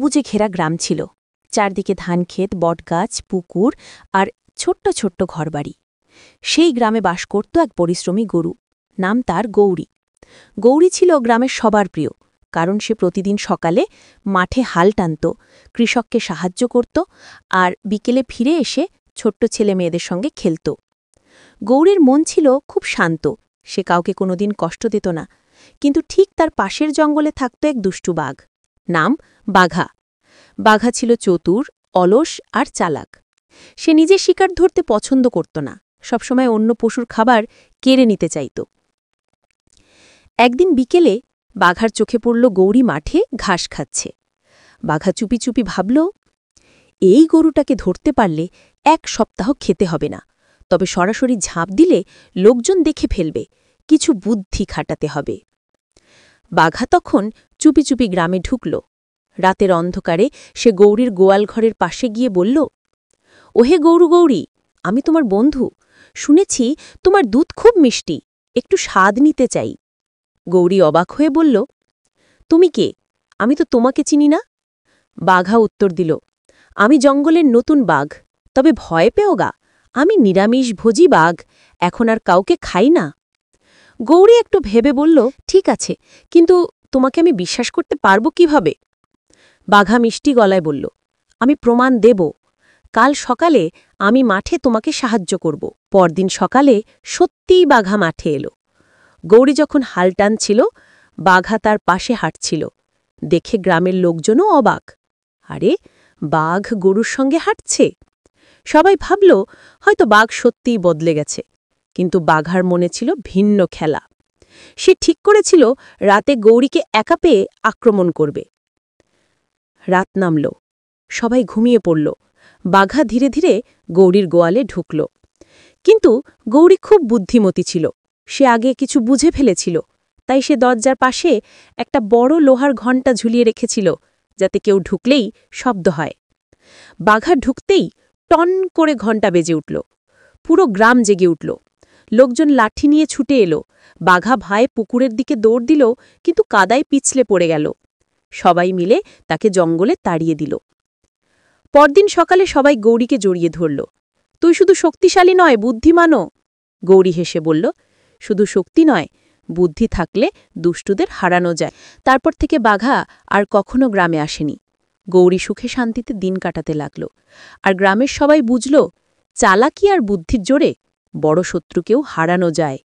সবুজে ঘেরা গ্রাম ছিল। চারদিকে ধানক্ষেত, বটগাছ, পুকুর আর ছোট্ট ছোট্ট ঘরবাড়ি। সেই গ্রামে বাস করত এক পরিশ্রমী গরু। নাম তার গৌরী। গৌরী ছিল গ্রামের সবার প্রিয়, কারণ সে প্রতিদিন সকালে মাঠে হাল টানত, কৃষককে সাহায্য করত আর বিকেলে ফিরে এসে ছোট্ট ছেলে মেয়েদের সঙ্গে খেলত। গৌরীর মন ছিল খুব শান্ত, সে কাউকে কোনোদিন কষ্ট দিত না। কিন্তু ঠিক তার পাশের জঙ্গলে থাকত এক দুষ্টু বাঘ। নাম বাঘা। বাঘা ছিল চতুর, অলস আর চালাক। সে নিজে শিকার ধরতে পছন্দ করত না, সবসময় অন্য পশুর খাবার কেড়ে নিতে চাইত। একদিন বিকেলে বাঘার চোখে পড়ল গৌরী মাঠে ঘাস খাচ্ছে। বাঘা চুপি চুপি ভাবল, এই গরুটাকে ধরতে পারলে 1 সপ্তাহ খেতে হবে না, তবে সরাসরি ঝাঁপ দিলে লোকজন দেখে ফেলবে, কিছু বুদ্ধি খাটাতে হবে। বাঘা তখন চুপি চুপি গ্রামে ঢুকল। রাতের অন্ধকারে সে গৌরীর গোয়াল ঘরের পাশে গিয়ে বলল, ওহে গৌরী, আমি তোমার বন্ধু, শুনেছি তোমার দুধ খুব মিষ্টি, একটু স্বাদ নিতে চাই। গৌরী অবাক হয়ে বলল, তুমি কে? আমি তো তোমাকে চিনি না। বাঘা উত্তর দিল, আমি জঙ্গলের নতুন বাঘ, তবে ভয় পেও গা, আমি নিরামিষভোজী বাঘ, এখন আর কাউকে খাই না। গৌরী একটু ভেবে বলল, ঠিক আছে, কিন্তু তোমাকে আমি বিশ্বাস করতে পারবো কিভাবে? বাঘা মিষ্টি গলায় বলল, আমি প্রমাণ দেব। কাল সকালে আমি মাঠে তোমাকে সাহায্য করব। পরদিন সকালে সত্যিই বাঘা মাঠে এলো। গৌরী যখন হাল টানছিল, বাঘা তার পাশে হাঁটছিল। দেখে গ্রামের লোকজনও অবাক, আরে বাঘ গরুর সঙ্গে হাঁটছে। সবাই ভাবল হয়তো বাঘ সত্যিই বদলে গেছে, কিন্তু বাঘার মনে ছিল ভিন্ন খেলা। সে ঠিক করেছিল রাতে গৌরীকে একা পেয়ে আক্রমণ করবে। রাত নামল, সবাই ঘুমিয়ে পড়ল। বাঘা ধীরে ধীরে গৌরীর গোয়ালে ঢুকল। কিন্তু গৌরী খুব বুদ্ধিমতী ছিল, সে আগে কিছু বুঝে ফেলেছিল, তাই সে দরজার পাশে একটা বড় লোহার ঘণ্টা ঝুলিয়ে রেখেছিল, যাতে কেউ ঢুকলেই শব্দ হয়। বাঘা ঢুকতেই টন করে ঘণ্টা বেজে উঠল। পুরো গ্রাম জেগে উঠল। লোকজন লাঠি নিয়ে ছুটে এলো। বাঘা ভয়ে পুকুরের দিকে দৌড় দিল, কিন্তু কাদায় পিছলে পড়ে গেল। সবাই মিলে তাকে জঙ্গলে তাড়িয়ে দিল। পরদিন সকালে সবাই গৌরীকে জড়িয়ে ধরল। তুই শুধু শক্তিশালী নয়, বুদ্ধিমানও। গৌরী হেসে বলল, শুধু শক্তি নয়, বুদ্ধি থাকলে দুষ্টুদের হারানো যায়। তারপর থেকে বাঘা আর কখনো গ্রামে আসেনি। গৌরী সুখে শান্তিতে দিন কাটাতে লাগল। আর গ্রামের সবাই বুঝল, চালাকি আর বুদ্ধির জোরে বড় শত্রুকেও হারানো যায়।